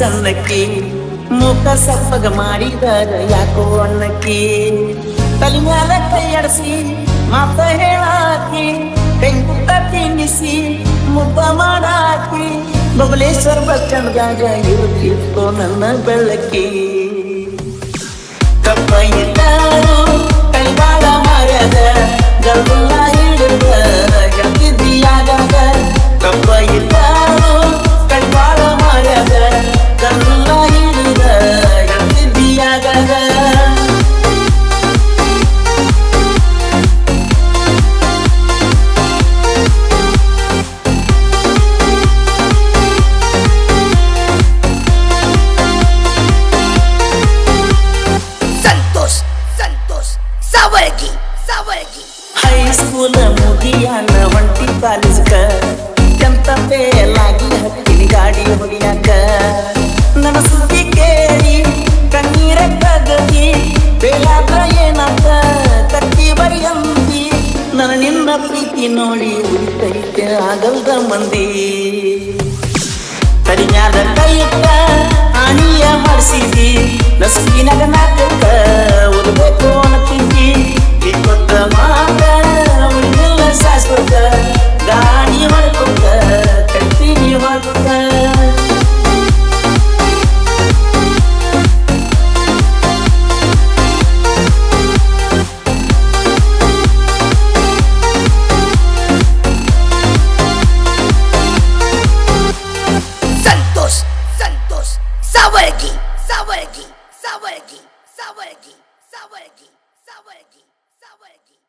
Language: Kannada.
ಸಣ್ಣಕ್ಕಿ ಮುಖ ಸಪ್ಪಗ ಮಾಡಿದಾಗ ಯಾಕೋ ಅಣ್ಣಕ್ಕಿ ತಲೆ ಮ್ಯಾಲ ಕೈ ಆಡಿಸಿ ಮಾತ ಹೇಳಾಕಿ ಬೆಂಕುಟ ತಿನ್ನಿಸಿ ಮುದ್ದ ಮಾಡಾಕಿ ಬಬಲೇಶ್ವರ ಬಸ್ ಸ್ಟ್ಯಾಂಡ್ದಾಗ ಇರುತ್ತಿತ್ತು ನನ್ನ ಬೆಳಕಿ ಕಪ್ಪ ಇದ್ದಾರು ಕೈಗಾಳ ಮಾರ್ಯಾದ ಗಲ್ಗುಲ್ಲ ಹಿಡಿದ ಗಟ್ಟಿದಿಯಾಗದ ಕಪ್ಪ ಇದ್ದಾರು ಕೈಗಾಳ ಮಾರ್ಯಾದ ಗಲ್ಗುಲ್ಲ ಹಿಡಿದ ಗಟ್ಟಿದಿಯಾಗದ ಹೈಸ್ಕೂಲ್ ಮುಗಿಯಾನ ಒಂಟಿ ಕಾಲೇಜ್ಕ ಎಂತ ಬೇಲಾಗಿ ಹತ್ತಿನ ಗಾಡಿ ಹೊಡಿಯಾಕ ನನ್ನ ಸುದ್ದಿ ಕೇಳಿ ಕಣ್ಣೀರ ಕಗದಿ ಬೇಲಾದ್ರ ಏನಂತ ಕತ್ತಿ ಬರಿಯಂತಿ ನನ್ನ ನಿನ್ನ ಪ್ರೀತಿ ನೋಡಿ ಉಳಿತೈತೆ ಆಗಲ್ದ ಮಂದಿ ಕರಿಮ್ಯಾಲ ಕೈ ಇಟ್ಟ ಆಣಿಯ ಮಾಡಿಸಿದಿ ನಸುಕಿನಾಗ ನಾಟಕ ಓದಬೇಕು ಅನ್ನತಿದ್ದಿ ಇಪ್ಪತ್ತ ಮಾತ ಉಳಿದಿಲ್ಲ ಶಾಶ್ವತ ಗಾಡಿ ಮಾಡ್ಕೊತ ಕಟ್ತೀನಿ ಮಾಡ್ಕೊತ Sawargi.